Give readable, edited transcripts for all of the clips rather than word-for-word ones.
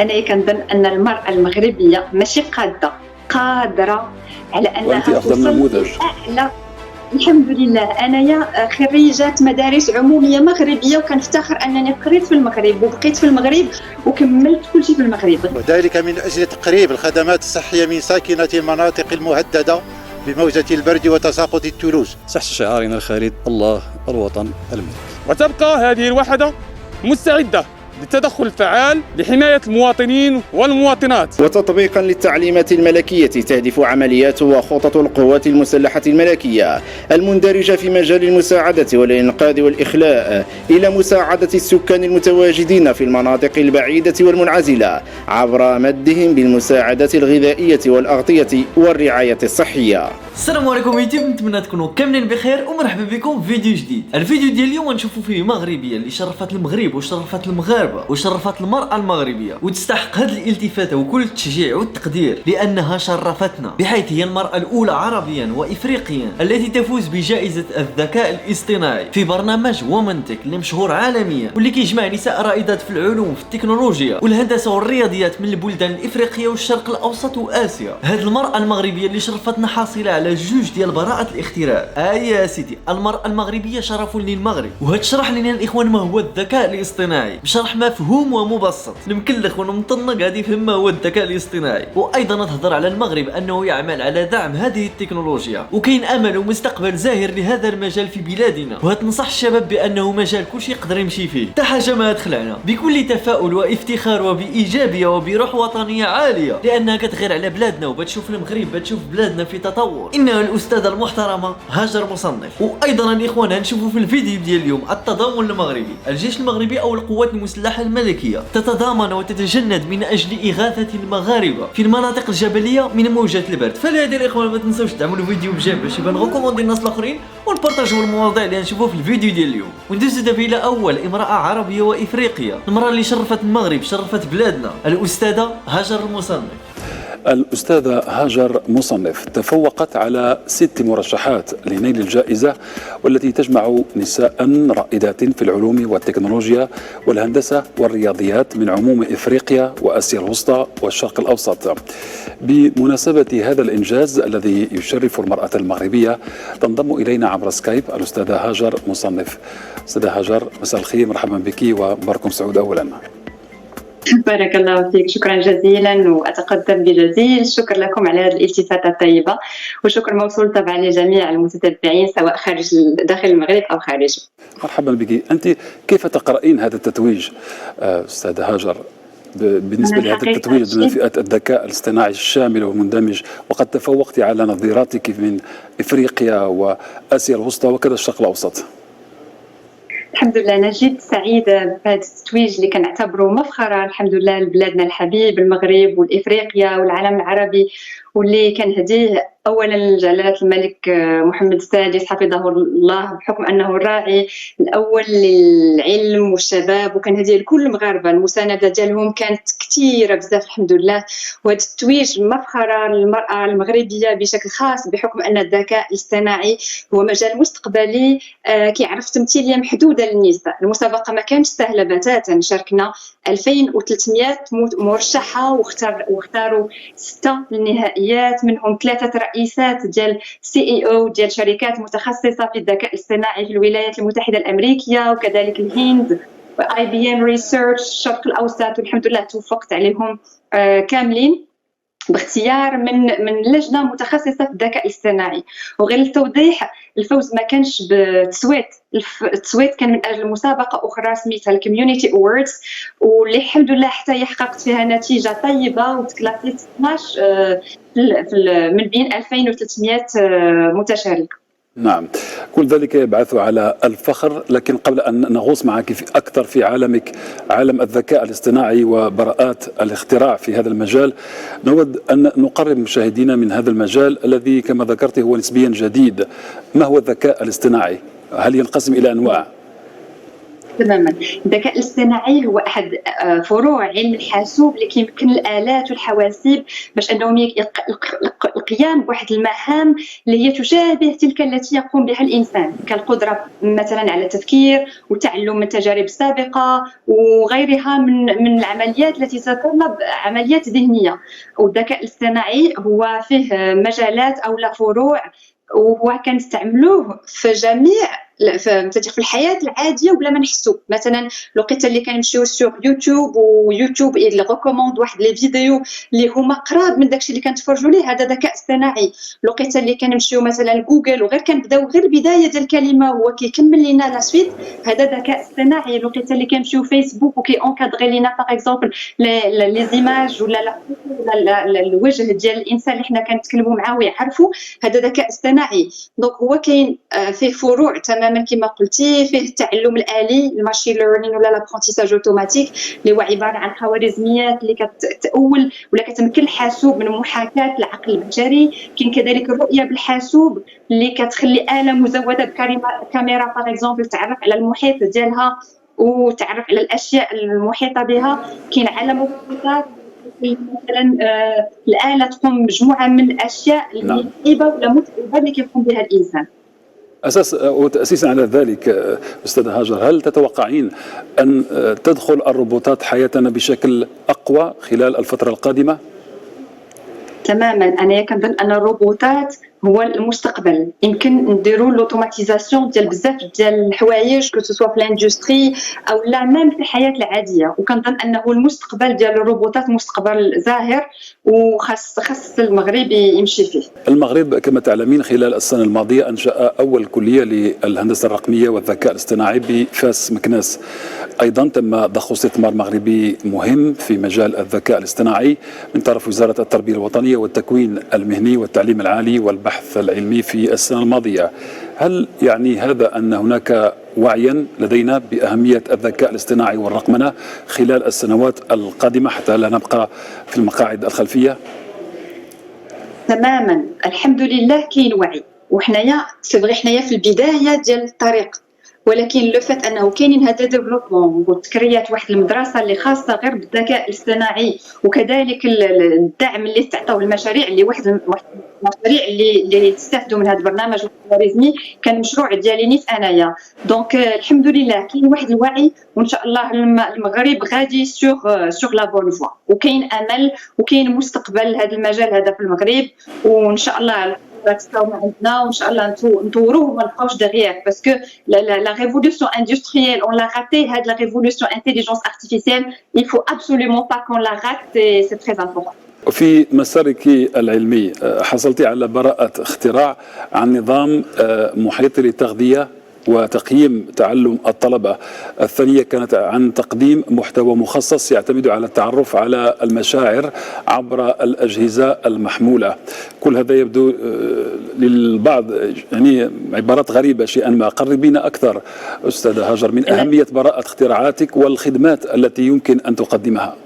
أنا كنظن أن المرأة المغربية ماشي قادرة على أنها توصل لأعلى. الحمد لله أنايا خريجة مدارس عمومية مغربية، وكنفتخر أنني قريت في المغرب وبقيت في المغرب وكملت كل شيء في المغرب، وذلك من أجل تقريب الخدمات الصحية من ساكنة المناطق المهددة بموجة البرد وتساقط الثلوج. تحت شعارنا الخالد الله الوطن الملك. وتبقى هذه الوحدة مستعدة للتدخل الفعال لحماية المواطنين والمواطنات وتطبيقا للتعليمات الملكية. تهدف عمليات وخطط القوات المسلحة الملكية المندرجة في مجال المساعدة والإنقاذ والإخلاء إلى مساعدة السكان المتواجدين في المناطق البعيدة والمنعزلة عبر مدهم بالمساعدات الغذائية والأغطية والرعاية الصحية. السلام عليكم يوتيوب، نتمنى تكونوا كاملين بخير ومرحبا بكم في فيديو جديد. الفيديو ديال اليوم نشوفوا فيه مغربيه اللي شرفت المغرب وشرفت المغاربه وشرفت المراه المغربيه، وتستحق هذه الالتفاته وكل التشجيع والتقدير لانها شرفتنا، بحيث هي المراه الاولى عربيا وافريقيا التي تفوز بجائزه الذكاء الاصطناعي في برنامج وومنتك اللي مشهور عالميا واللي كيجمع نساء رائدات في العلوم في التكنولوجيا والهندسه والرياضيات من البلدان الافريقيه والشرق الاوسط واسيا. هذه المراه المغربيه اللي شرفتنا حاصله على جوج ديال براءة الاختراع. يا سيدي، المرأة المغربية شرف للمغرب. وهتشرح لنا الاخوان ما هو الذكاء الاصطناعي بشرح مفهوم ومبسط. المكلخ والمطنق غادي يفهم ما هو الذكاء الاصطناعي، وايضا تهضر على المغرب انه يعمل على دعم هذه التكنولوجيا، وكاين امل ومستقبل زاهر لهذا المجال في بلادنا، وهتنصح الشباب بانه مجال كلشي يقدر يمشي فيه. حتى حاجه ما تخلعنا، بكل تفاؤل وافتخار وبايجابيه وبروح وطنيه عاليه، لانها كتغير على بلادنا وبتشوف المغرب، بتشوف بلادنا في تطور. انها الأستاذة المحترمة هاجر مصنف. وأيضا الإخوان هنشوفوا في الفيديو ديال اليوم التضامن المغربي. الجيش المغربي أو القوات المسلحة الملكية تتضامن وتتجند من أجل إغاثة المغاربة في المناطق الجبلية من موجات البرد. فلهذا الإخوان ما تنسوش تدعموا الفيديو بجيب باش يبان ريكوموندي الناس الآخرين، ونبارطاجيو المواضيع اللي هنشوفوها في الفيديو ديال اليوم. وندوزو دابا إلى أول امرأة عربية وإفريقية، المرأة اللي شرفت المغرب شرفت بلادنا، الأستاذة هاجر المصنف. الأستاذة هاجر مصنف تفوقت على 6 مرشحات لنيل الجائزة، والتي تجمع نساء رائدات في العلوم والتكنولوجيا والهندسة والرياضيات من عموم إفريقيا وآسيا الوسطى والشرق الأوسط. بمناسبة هذا الإنجاز الذي يشرف المرأة المغربية تنضم إلينا عبر سكايب الأستاذة هاجر مصنف. أستاذة هاجر، مساء الخير، مرحبا بك ومباركم سعود. أولا بارك الله فيك، شكرا جزيلا، وأتقدم بجزيل الشكر لكم على هذه الالتفاتة الطيبة، وشكر موصول طبعا لجميع المتتبعين سواء خارج داخل المغرب أو خارجه. مرحبا بك. أنت كيف تقرأين هذا التتويج أستاذة هاجر بالنسبة لهذا التتويج من فئة الذكاء الاصطناعي الشامل والمندمج، وقد تفوقت على نظيراتك من إفريقيا وآسيا الوسطى وكذا الشرق الأوسط؟ الحمد لله، أنا جد سعيدة بهذا التتويج اللي كنعتبره مفخرة الحمد لله لبلادنا الحبيب المغرب والإفريقيا والعالم العربي، واللي كنهديه اولا جلاله الملك محمد السادس حفظه الله بحكم انه الراعي الاول للعلم والشباب، وكنهديه لكل المغاربه. المسانده ديالهم كانت كثيره بزاف الحمد لله، وهذا التتويج مفخره للمراه المغربيه بشكل خاص بحكم ان الذكاء الاصطناعي هو مجال مستقبلي كيعرف تمثيليه محدوده للنساء. المسابقه ما كانتش سهله بتاتا، شاركنا 2300 مرشحه واختاروا 6 للنهائيات، منهم 3 رئيسات ديال CEO ديال شركات متخصصه في الذكاء الاصطناعي في الولايات المتحده الامريكيه وكذلك الهند IBM ريسيرش الشرق الاوسط، والحمد لله توفقت عليهم كاملين باختيار من لجنه متخصصه في الذكاء الاصطناعي. وغير التوضيح، الفوز ما كانش بالتصويت، التصويت كان من اجل مسابقه اخرى سميتها الكوميونيتي اووردز، واللي الحمد لله حتى حققت فيها نتيجه طيبه وتكلفت 12 من بين 2300 متشارك. نعم، كل ذلك يبعث على الفخر. لكن قبل أن نغوص معك أكثر في عالمك، عالم الذكاء الاصطناعي وبراءات الاختراع في هذا المجال، نود أن نقرب مشاهدينا من هذا المجال الذي كما ذكرت هو نسبيا جديد. ما هو الذكاء الاصطناعي؟ هل ينقسم إلى أنواع؟ تماما. الذكاء الاصطناعي هو احد فروع علم الحاسوب اللي كيمكن الالات والحواسيب باش انهم القيام بواحد المهام اللي هي تشابه تلك التي يقوم بها الانسان، كالقدره مثلا على التفكير والتعلم من التجارب السابقه وغيرها من العمليات التي تتطلب عمليات ذهنيه. والذكاء الاصطناعي هو فيه مجالات او لا فروع، وهو كنستعملوه في جميع في الحياه العاديه وبلا ما نحسو. مثلا لوقيته اللي كنمشيو سوغ يوتيوب ويوتيوب اللي ريكوموند واحد لي فيديو اللي هما قراب من داكشي اللي كنتفرجوا ليه، هذا ذكاء اصطناعي. لوقيته اللي كنمشيو مثلا لجوجل وغير كنبداو غير البدايه ديال الكلمه هو كيكمل لينا لا سويت، هذا ذكاء اصطناعي. لوقيته اللي كنمشيو فيسبوك وكي اونكادري لينا باغ اكزومبل لي زيماج ولا الوجه ديال الانسان اللي حنا كنتكلموا معاه ويعرفوا، هذا ذكاء اصطناعي. دونك هو كاين فيه فروع تماما كما قلتي، فيه التعلم الآلي الماشين ليرنينغ ولا لابرونتيساج اوتوماتيك اللي هو عباره عن خوارزميات اللي كتأول ولا كتمكن الحاسوب من محاكاة العقل البشري. كاين كذلك الرؤيه بالحاسوب اللي كتخلي آلة مزوده بكاميرا باغ اكزومبل تعرف على المحيط ديالها وتعرف على الاشياء المحيطه بها. كاين عالم الروبوتات مثلا الآلة تقوم بمجموعه من الاشياء اللي صعيبه ولا متعبه اللي كيقوم بها الانسان. وتأسيسا على ذلك أستاذة هاجر، هل تتوقعين أن تدخل الروبوتات حياتنا بشكل أقوى خلال الفترة القادمة؟ تماما، انا كنظن ان الروبوتات هو المستقبل. يمكن نديروا لوتوماتيزاسيون ديال بزاف ديال الحوايج كو سوسوا في لاندستري او لا ميم في الحياه العاديه، وكنظن انه المستقبل ديال الروبوتات مستقبل زاهر وخاص المغرب يمشي فيه. المغرب كما تعلمين خلال السنه الماضيه انشا اول كليه للهندسه الرقميه والذكاء الاصطناعي بفاس مكناس. ايضا تم ضخ استثمار مغربي مهم في مجال الذكاء الاصطناعي من طرف وزاره التربيه الوطنيه والتكوين المهني والتعليم العالي والبحث العلمي في السنه الماضيه. هل يعني هذا ان هناك وعيا لدينا باهميه الذكاء الاصطناعي والرقمنه خلال السنوات القادمه حتى لا نبقى في المقاعد الخلفيه؟ تماما، الحمد لله كاين وعي، وحنايا سيفغي حنايا في البدايه ديال الطريق، ولكن لو فات انه كاينين هذا ديفلوبمون وتكريات واحد المدرسه اللي خاصه غير بالذكاء الاصطناعي، وكذلك الدعم اللي تعطاو المشاريع اللي واحد المشاريع اللي تستافدوا من هذا البرنامج الخوارزمي كان مشروع ديالي نيت انايا. دونك الحمد لله كاين واحد الوعي، وان شاء الله المغرب غادي سوغ لا بون فوا، وكاين امل وكاين مستقبل هذا المجال هذا في المغرب، وان شاء الله تستاو عندنا وان شاء الله نطوروه وما نبقاوش دغيا باسكو لا ريفولوسيون اندستريال اون لا راتي. هاد لا ريفولوسيون انتيليجنس ارتيفيسيال il faut absolument pas qu'on la rate, c'est très important. وفي مسارك العلمي حصلت على براءة اختراع عن نظام محيط للتغذية وتقييم تعلم الطلبة. الثانية كانت عن تقديم محتوى مخصص يعتمد على التعرف على المشاعر عبر الأجهزة المحمولة. كل هذا يبدو للبعض يعني عبارات غريبة شيئا ما. قربينا أكثر أستاذة هاجر من أهمية براءة اختراعاتك والخدمات التي يمكن أن تقدمها.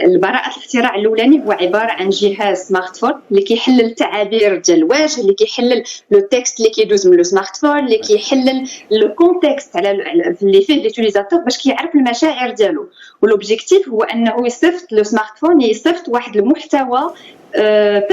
البراءة الاختراع الأولاني هو عبارة عن جهاز سمارت فون اللي كيحلل التعابير ديال الوجه، اللي كيحلل لو تكست اللي كيدوز من لو سمارت فون، اللي كيحلل لو كونتكست على اللي فيه ليوتيليزاتور باش كيعرف المشاعر ديالو. والوبجيكتيف هو انه يصيفط لو سمارت فون يصيفط واحد المحتوى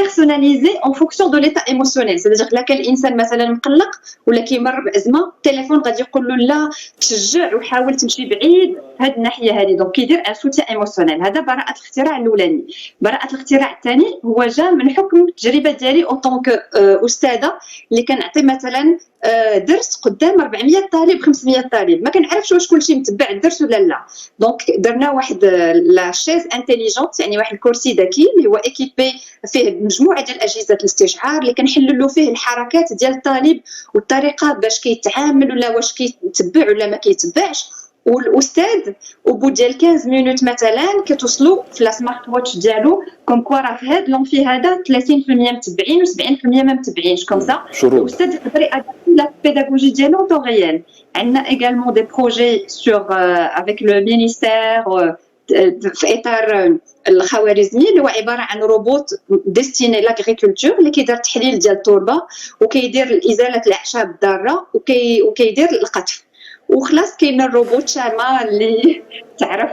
personnalisé en fonction de l'état émotionnel. c'est-à-dire لا كان الانسان مثلا مقلق ولا كيمر بازمه، التليفون غادي يقول له لا تشجع وحاول تمشي بعيد هاد الناحيه هذه، دونك كيدير ان سوتيان ايموسيونيل. هذا براءه الاختراع الاولاني. براءه الاختراع الثاني هو جا من حكم التجربه ديالي اون طونك استاذه اللي كنعطي مثلا درس قدام 400 طالب 500 طالب، ما كنعرفش واش كلشي متبع الدرس ولا لا. دونك درنا واحد لا شيز انتيليجونت، يعني واحد الكرسي ذكي اللي هو ايكيبي فيه مجموعه ديال اجهزه الاستشعار اللي كنحللوا فيه الحركات ديال الطالب والطريقه باش كيتعامل ولا واش كيتبع ولا ما كيتبعش. والاستاذ وبو ديال 15 مينوت مثلا كتوصلوا في السمارت واتش ديالو كوم كوا راه في هذا لونفي هذا 30% متبعين و70% ما متبعينش كوم سا. الاستاذ يقدر يادابتي لا بيداغوجي ديالو طون ريال. عندنا ايغالمون دي بروجي سور افيك لو مينيستير في اطار الخوارزمي اللي هو عباره عن روبوت ديستيني لاغريكولتور اللي كيدير تحليل ديال التربه وكيدير ازاله الاعشاب الضاره وكيدير القطف. وخلاص كاين الروبوت شاما اللي تعرف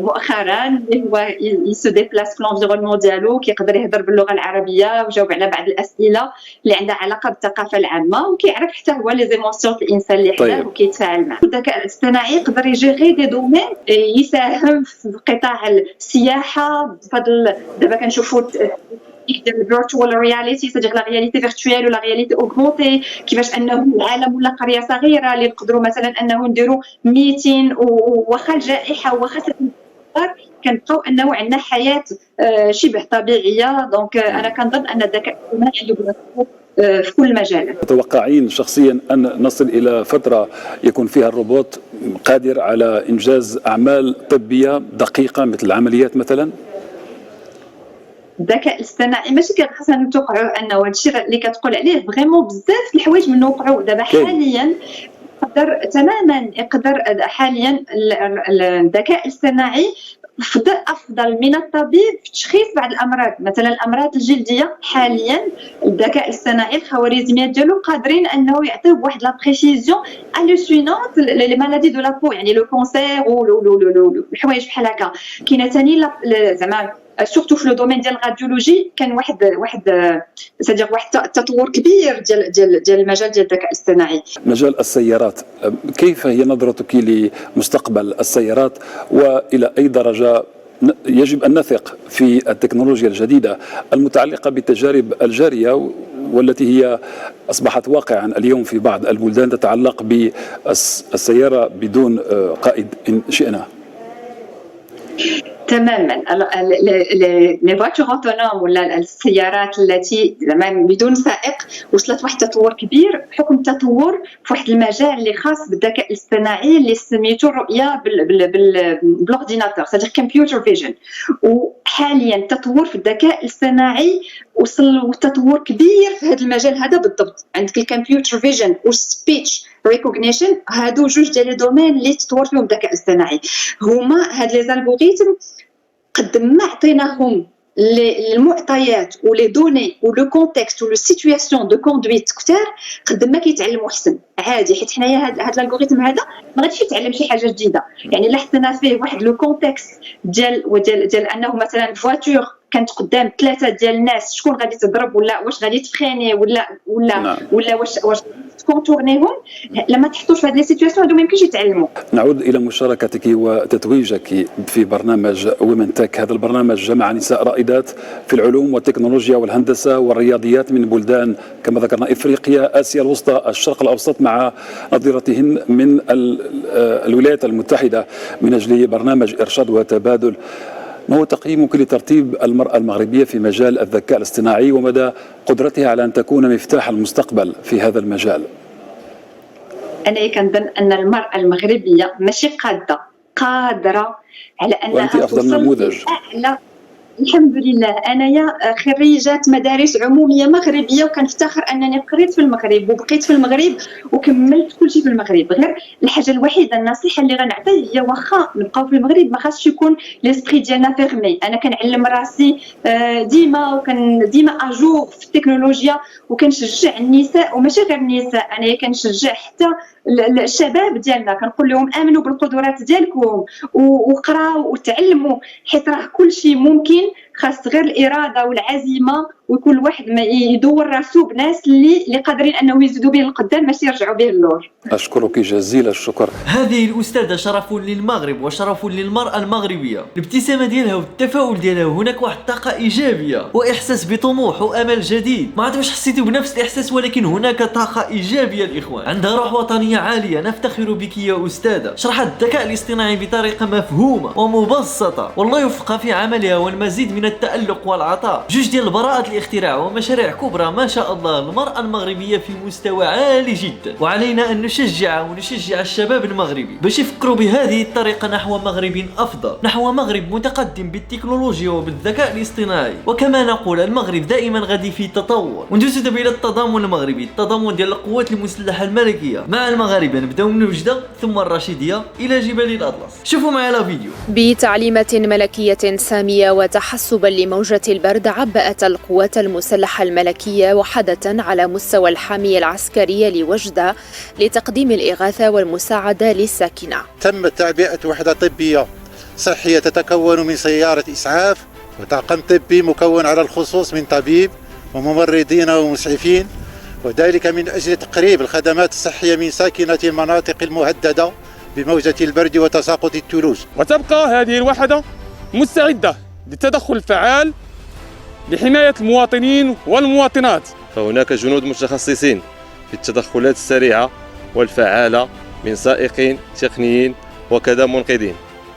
مؤخرا اللي هو يسو ديبلاس في لونفيرونمون ديالو، كيقدر يهضر باللغه العربيه ويجاوب على بعض الاسئله اللي عندها علاقه بالثقافه العامه، وكيعرف حتى هو لي زيموسيون الانسان اللي حداه وكيتفاعل معه. الذكاء الاصطناعي يقدر يجيري دي دومين، يساهم في قطاع السياحه بفضل دابا كنشوفوا ديال الفيرتشوال رياليتي، سيدير لا رياليتي فيرتشوال ولا رياليتي اوغمونتي، كيفاش انه العالم ولا قريه صغيره اللي نقدروا مثلا انه نديروا ميتين وواخا الجائحه وواخا كنبقاو انه عندنا حياه شبه طبيعيه. دونك انا كنظن ان الذكاء الاصطناعي عنده بلاصتو في كل المجالات. تتوقعين شخصيا ان نصل الى فتره يكون فيها الروبوت قادر على انجاز اعمال طبيه دقيقه مثل العمليات مثلا؟ الذكاء الاصطناعي ماشي خاصنا نتوقعوا انه هذا الشيء اللي كتقول عليه فريمون بزاف الحوايج منه وقعوا دابا حاليا. يقدر حاليا الذكاء الاصطناعي افضل من الطبيب في تشخيص بعض الامراض، مثلا الامراض الجلديه. حاليا الذكاء الاصطناعي الخوارزميات ديالو قادرين انه يعطيو بواحد لا بريسيزيون الوسينونت لي مالادي دو لا بو، يعني لو كونسير والحوايج بحال هكا. كاينه ثاني زعما سورتو في لو دومين ديال الراديولوجي كان واحد التطور كبير ديال المجال ديال الذكاء الاصطناعي. مجال السيارات، كيف هي نظرتك لمستقبل السيارات، والى اي درجه يجب ان نثق في التكنولوجيا الجديده المتعلقه بالتجارب الجاريه والتي هي اصبحت واقعا اليوم في بعض البلدان تتعلق بالسياره بدون قائد ان شئنا؟ تماما. لي فواتور اوتونوم ولا السيارات التي بدون سائق وصلت واحد التطور كبير بحكم التطور في واحد المجال اللي خاص بالذكاء الاصطناعي اللي سميتو الرؤيه بالاورديناتور، سيدير كمبيوتر فيجن. وحاليا التطور في الذكاء الاصطناعي وصل تطور كبير في هذا المجال هذا بالضبط. عندك الكمبيوتر فيجن والسبيتش ريكوغنيشن، هادو جوج ديال لي دومين اللي تطور فيهم الذكاء الاصطناعي. هما هاد لي زالغوريثم قد ما عطيناهم المعطيات ولي دوني ولو كونتكست ولو سيتوياسيون دو كوندويت كثار، قد ما كيتعلموا احسن عادي. حيت حنايا هاد الالغوريثم هذا ما غاديش يتعلم شي حاجه جديده، يعني الا حطينا فيه واحد لو كونتكست ديال انه مثلا فواتور كانت قدام 3 ديال الناس، شكون غادي تضرب ولا واش غادي تفريني ولا واش تكونتورنيهم، لما تحطوا في هذه لي سيتوياسيون هادو ما يمكنش يتعلموا. نعود الى مشاركتك وتتويجك في برنامج ومن تك. هذا البرنامج جمع نساء رائدات في العلوم والتكنولوجيا والهندسه والرياضيات من بلدان كما ذكرنا افريقيا، اسيا الوسطى، الشرق الاوسط، مع نظيرتهن من الولايات المتحده من اجل برنامج ارشاد وتبادل. ما هو تقييمك لترتيب المرأة المغربية في مجال الذكاء الاصطناعي ومدى قدرتها على أن تكون مفتاح المستقبل في هذا المجال؟ أنا كنظن أن المرأة المغربية ماشي قادرة على أنها وأنت أفضل نموذج. الحمد لله. أنايا خريجة مدارس عمومية مغربية وكنفتخر أنني قريت في المغرب وبقيت في المغرب وكملت كل شيء في المغرب. غير الحاجة الوحيدة النصيحة اللي غنعطي هي واخا نبقاو في المغرب ما خاصش يكون ليسبري ديالنا فيرمي. أنا كنعلم راسي ديما وكان ديما أجور في التكنولوجيا وكنشجع النساء وماشي غير النساء، أنا كنشجع حتى الشباب ديالنا كنقول لهم امنوا بالقدرات ديالكم وقراو وتعلموا، حيت راه كل شيء ممكن، خاص غير الاراده والعزيمه وكل واحد ما يدور راسو بناس اللي قادرين انه يزيدوا به القدام ماشي يرجعوا به اللور. اشكرك جزيل الشكر. هذه الاستاذه شرف للمغرب وشرف للمراه المغربيه، الابتسامه ديالها والتفاؤل ديالها، وهناك واحد الطاقه ايجابيه واحساس بطموح وامل جديد. ما عرفت واش حسيتوا بنفس الاحساس، ولكن هناك طاقه ايجابيه الاخوان، عندها روح وطنيه عاليه. نفتخر بك يا استاذه، شرحت الذكاء الاصطناعي بطريقه مفهومه ومبسطه، والله يوفقها في عملها والمزيد من التألق والعطاء. جوج ديال براءة الاختراع ومشاريع كبرى ما شاء الله. المرأة المغربية في مستوى عالي جدا، وعلينا أن نشجعها ونشجع الشباب المغربي باش يفكروا بهذه الطريقة نحو مغرب أفضل، نحو مغرب متقدم بالتكنولوجيا وبالذكاء الاصطناعي. وكما نقول المغرب دائما غادي في تطور. وندوزو دابا إلى التضامن المغربي، التضامن ديال القوات المسلحة الملكية مع المغاربة. نبداو من وجدة ثم الرشيدية إلى جبال الأطلس. شوفوا معي الفيديو. بتعليمات ملكية سامية وتحسبا لموجة البرد، عبأت القوات القوات المسلحة الملكية وحدة على مستوى الحامية العسكرية لوجدة لتقديم الإغاثة والمساعدة للساكنة. تم تعبئة وحدة طبية صحية تتكون من سيارة إسعاف وطاقم طبي مكون على الخصوص من طبيب وممرضين ومسعفين، وذلك من أجل تقريب الخدمات الصحية من ساكنة المناطق المهددة بموجة البرد وتساقط الثلوج. وتبقى هذه الوحدة مستعدة للتدخل الفعال لحماية المواطنين والمواطنات. فهناك جنود متخصصين في التدخلات السريعة والفعالة من سائقين تقنيين وكذا منقذين.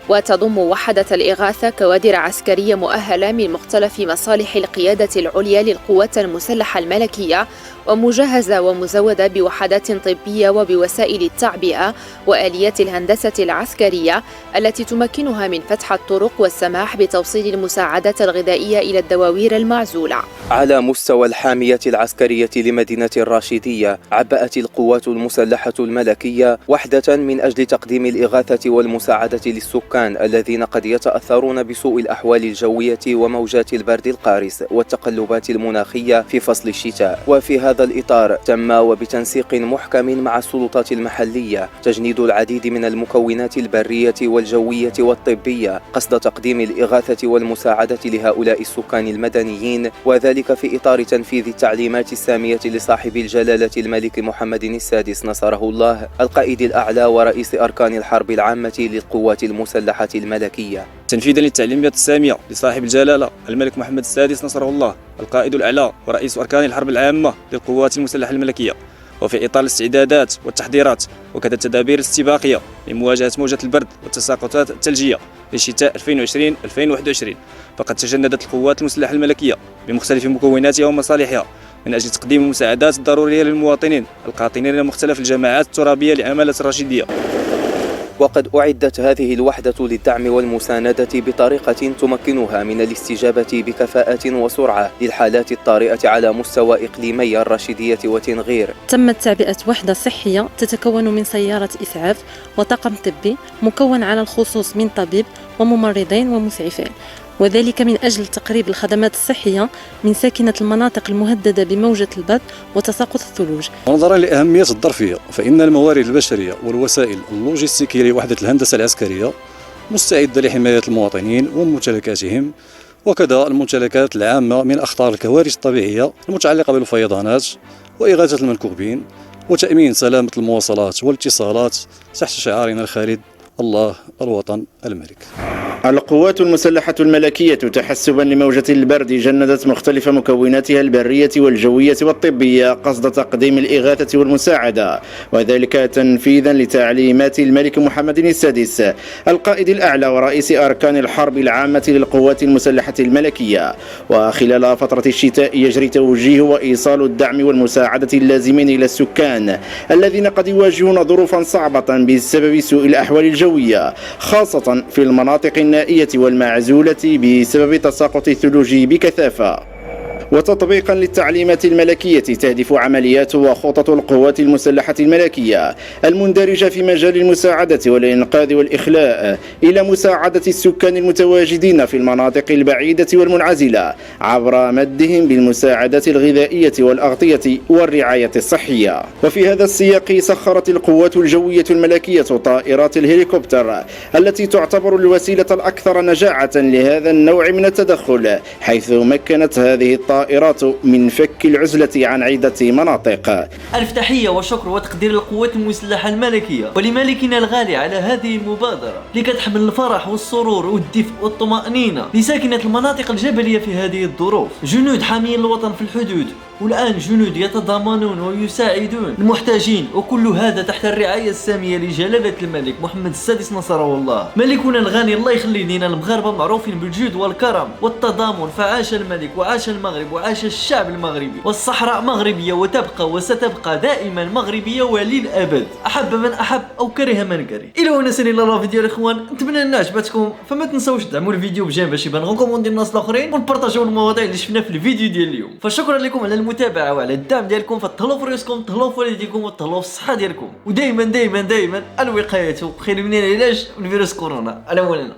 وتضم وحدة الإغاثة كوادر عسكرية مؤهلة من مختلف مصالح القيادة العليا للقوات المسلحة الملكية، ومجهزة ومزودة بوحدات طبية وبوسائل التعبئة وآليات الهندسة العسكرية التي تمكنها من فتح الطرق والسماح بتوصيل المساعدات الغذائية إلى الدواوير المعزولة. على مستوى الحامية العسكرية لمدينة الراشدية، عبأت القوات المسلحة الملكية وحدة من أجل تقديم الإغاثة والمساعدة للسكان الذين قد يتأثرون بسوء الأحوال الجوية وموجات البرد القارس والتقلبات المناخية في فصل الشتاء. وفي هذا الإطار تم وبتنسيق محكم مع السلطات المحلية تجنيد العديد من المكونات البرية والجوية والطبية قصد تقديم الإغاثة والمساعدة لهؤلاء السكان المدنيين، وذلك في إطار تنفيذ التعليمات السامية لصاحب الجلالة الملك محمد السادس نصره الله، القائد الأعلى ورئيس أركان الحرب العامة للقوات المسلحة الملكية. تنفيذا للتعليمات السامية لصاحب الجلالة الملك محمد السادس نصره الله، القائد الأعلى ورئيس أركان الحرب العامة للقوات المسلحة الملكية، وفي إطار الاستعدادات والتحضيرات وكذا التدابير الاستباقية لمواجهة موجة البرد والتساقطات الثلجية لشتاء 2020-2021، فقد تجندت القوات المسلحة الملكية بمختلف مكوناتها ومصالحها من أجل تقديم المساعدات الضرورية للمواطنين القاطنين لمختلف الجماعات الترابية لعمالة الراشدية. وقد أعدت هذه الوحدة للدعم والمساندة بطريقة تمكنها من الاستجابة بكفاءة وسرعة للحالات الطارئة على مستوى إقليمي الراشدية وتنغير. تمت تعبئة وحدة صحية تتكون من سيارة إسعاف وطاقم طبي مكون على الخصوص من طبيب وممرضين ومسعفين، وذلك من أجل تقريب الخدمات الصحية من ساكنة المناطق المهددة بموجة البرد وتساقط الثلوج. ونظرا لأهمية الظرفية، فإن الموارد البشرية والوسائل اللوجستيكية لوحدة الهندسة العسكرية مستعدة لحماية المواطنين وممتلكاتهم، وكذا الممتلكات العامة من أخطار الكوارث الطبيعية المتعلقة بالفيضانات وإغاثة المنكوبين وتأمين سلامة المواصلات والاتصالات تحت شعارنا الخالد: الله الوطن الملك. القوات المسلحة الملكية تحسبا لموجة البرد جندت مختلف مكوناتها البرية والجوية والطبية قصد تقديم الإغاثة والمساعدة، وذلك تنفيذا لتعليمات الملك محمد السادس القائد الأعلى ورئيس أركان الحرب العامة للقوات المسلحة الملكية. وخلال فترة الشتاء يجري توجيه وإيصال الدعم والمساعدة اللازمين إلى السكان الذين قد يواجهون ظروفا صعبة بسبب سوء الأحوال الجوية، خاصة في المناطق النائية والمعزولة بسبب تساقط الثلوج بكثافة. وتطبيقا للتعليمات الملكية تهدف عمليات وخطط القوات المسلحة الملكية المندرجة في مجال المساعدة والإنقاذ والإخلاء إلى مساعدة السكان المتواجدين في المناطق البعيدة والمنعزلة عبر مدهم بالمساعدات الغذائية والأغطية والرعاية الصحية. وفي هذا السياق سخرت القوات الجوية الملكية طائرات الهليكوبتر التي تعتبر الوسيلة الأكثر نجاعة لهذا النوع من التدخل، حيث مكنت هذه الطائرات من فك العزلة عن عدة مناطق. ألف تحية وشكر وتقدير للقوات المسلحة الملكية ولملكنا الغالي على هذه المبادرة اللي كتحمل الفرح والسرور والدفء والطمأنينة لساكنة المناطق الجبلية في هذه الظروف. جنود حامين الوطن في الحدود، والآن جنود يتضامنون ويساعدون المحتاجين، وكل هذا تحت الرعاية السامية لجلالة الملك محمد السادس نصره الله. ملكنا الغني الله يخلي لنا المغاربة معروفين بالجود والكرم والتضامن، فعاش الملك وعاش المغرب وعاش الشعب المغربي، والصحراء مغربية وتبقى وستبقى دائما مغربية وللأبد، أحب من أحب أو كره من كره. إلى هنا سنين الله فيديو الإخوان، نتمنى أن عجبتكم، فما تنسوش تدعموا الفيديو بجيم باش يبان غنكم ديال الناس الآخرين، ونبارطاجيو المواضيع اللي شفنا في الفيديو ديال اليوم. فشكرا لكم على المتابعة وعلى الدعم ديالكم، فتهلاو في راسكم، تهلاو في والديكم، وتهلاو في الصحة ديالكم، ودائما دائما دائما الوقاية خير من العلاج من فيروس كورونا. على مولانا.